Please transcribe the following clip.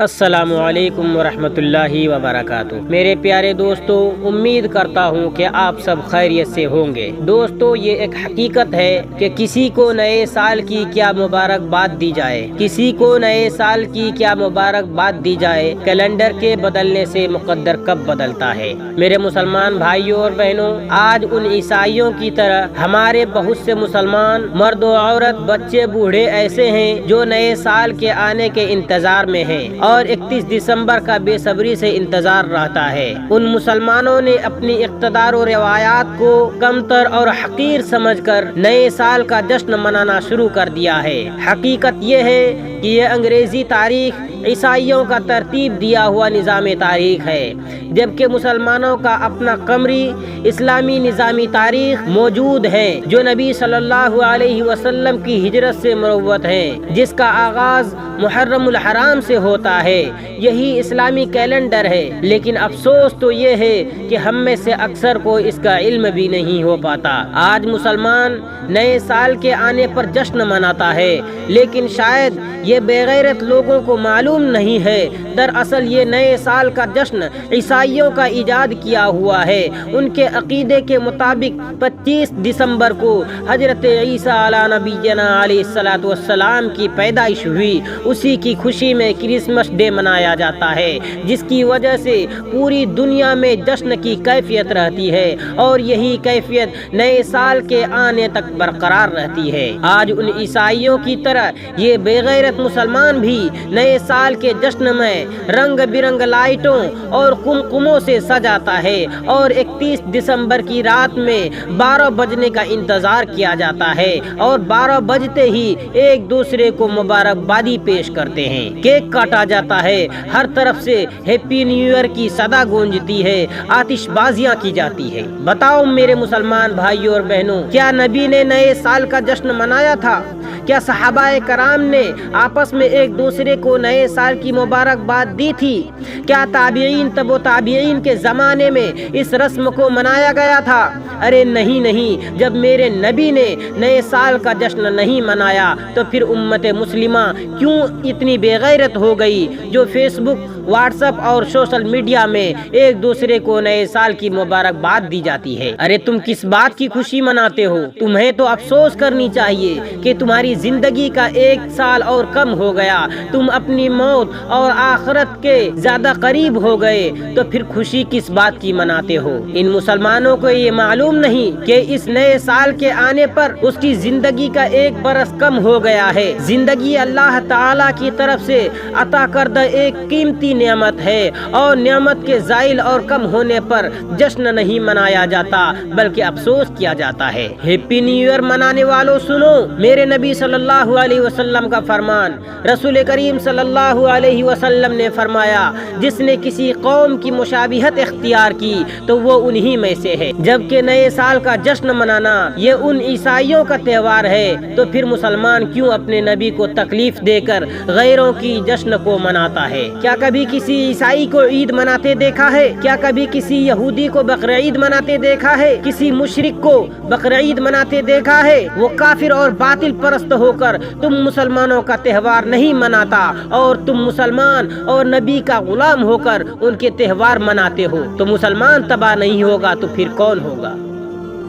السلام علیکم ورحمۃ اللہ وبرکاتہ۔ میرے پیارے دوستو، امید کرتا ہوں کہ آپ سب خیریت سے ہوں گے۔ دوستو، یہ ایک حقیقت ہے کہ کسی کو نئے سال کی کیا مبارکباد دی جائے، کسی کو نئے سال کی کیا مبارکباد دی جائے۔ کیلنڈر کے بدلنے سے مقدر کب بدلتا ہے؟ میرے مسلمان بھائیوں اور بہنوں، آج ان عیسائیوں کی طرح ہمارے بہت سے مسلمان مرد و عورت، بچے بوڑھے ایسے ہیں جو نئے سال کے آنے کے انتظار میں ہیں اور 31 دسمبر کا بے صبری سے انتظار رہتا ہے۔ ان مسلمانوں نے اپنی اقتدار و روایات کو کمتر اور حقیر سمجھ کر نئے سال کا جشن منانا شروع کر دیا ہے۔ حقیقت یہ ہے کہ یہ انگریزی تاریخ، عیسائیوں کا ترتیب دیا ہوا نظام تاریخ ہے، جبکہ مسلمانوں کا اپنا قمری اسلامی نظامی تاریخ موجود ہے جو نبی صلی اللہ علیہ وسلم کی ہجرت سے مروت ہے، جس کا آغاز محرم الحرام سے ہوتا ہے۔ یہی اسلامی کیلنڈر ہے، لیکن افسوس تو یہ ہے کہ ہم میں سے اکثر کو اس کا علم بھی نہیں ہو پاتا۔ آج مسلمان نئے سال کے آنے پر جشن مناتا ہے، لیکن شاید یہ بے غیرت لوگوں کو معلوم نہیں ہے، دراصل یہ نئے سال کا جشن عیسائیوں کا ایجاد کیا ہوا ہے۔ ان کے عقیدے کے مطابق 25 دسمبر کو حضرت عیسیٰ علیہ نبینا علیہ الصلوۃ والسلام کی پیدائش ہوئی۔ اسی کی خوشی میں کرسمس ڈے منایا جاتا ہے، جس کی وجہ سے پوری دنیا میں جشن کی کیفیت رہتی ہے اور یہی کیفیت نئے سال کے آنے تک برقرار رہتی ہے۔ آج ان عیسائیوں کی طرح یہ بے غیرت مسلمان بھی نئے سال کے جشن میں رنگ برنگ لائٹوں اور قمقموں سے سجاتا ہے اور 31 دسمبر کی رات میں 12 بجنے کا انتظار کیا جاتا ہے اور 12 بجتے ہی ایک دوسرے کو مبارکبادی پیش کرتے ہیں۔ کیک کاٹا جاتا ہے، ہر طرف سے ہیپی نیو ایئر کی صدا گونجتی ہے، آتش بازیاں کی جاتی ہے۔ بتاؤ میرے مسلمان بھائیوں اور بہنوں، کیا نبی نے نئے سال کا جشن منایا تھا؟ کیا صحابہ کرام نے آپس میں ایک دوسرے کو نئے سال کی مبارکباد دی تھی؟ کیا تابعین تبع تابعین کے زمانے میں اس رسم کو منایا گیا تھا؟ ارے نہیں، جب میرے نبی نے نئے سال کا جشن نہیں منایا تو پھر امت مسلمہ کیوں اتنی بے غیرت ہو گئی جو فیس بک، واٹس ایپ اور سوشل میڈیا میں ایک دوسرے کو نئے سال کی مبارکباد دی جاتی ہے؟ ارے تم کس بات کی خوشی مناتے ہو؟ تمہیں تو افسوس کرنی چاہیے کہ تمہاری زندگی کا 1 سال اور کم ہو گیا، تم اپنی موت اور آخرت کے زیادہ قریب ہو گئے، تو پھر خوشی کس بات کی مناتے ہو؟ ان مسلمانوں کو یہ معلوم نہیں کہ اس نئے سال کے آنے پر اس کی زندگی کا 1 برس کم ہو گیا ہے۔ زندگی اللہ تعالی کی طرف سے عطا کردہ ایک قیمتی نعمت ہے اور نعمت کے زائل اور کم ہونے پر جشن نہیں منایا جاتا بلکہ افسوس کیا جاتا ہے۔ ہیپی نیو ایئر منانے والوں سنو، میرے نبی صلی اللہ علیہ وسلم کا فرمان۔ رسول کریم صلی اللہ علیہ وسلم نے فرمایا، جس نے کسی قوم کی مشابہت اختیار کی تو وہ انہی میں سے ہے۔ جبکہ نئے سال کا جشن منانا یہ ان عیسائیوں کا تہوار ہے، تو پھر مسلمان کیوں اپنے نبی کو تکلیف دے کر غیروں کی جشن کو مناتا ہے؟ کیا کبھی کسی عیسائی کو عید مناتے دیکھا ہے؟ کیا کبھی کسی یہودی کو بقرعید مناتے دیکھا ہے؟ کسی مشرک کو بقرعید مناتے دیکھا ہے؟ وہ کافر اور باطل پرست ہو کر تم مسلمانوں کا تہوار نہیں مناتا اور تم مسلمان اور نبی کا غلام ہو کر ان کے تہوار مناتے ہو۔ تو مسلمان تباہ نہیں ہوگا تو پھر کون ہوگا؟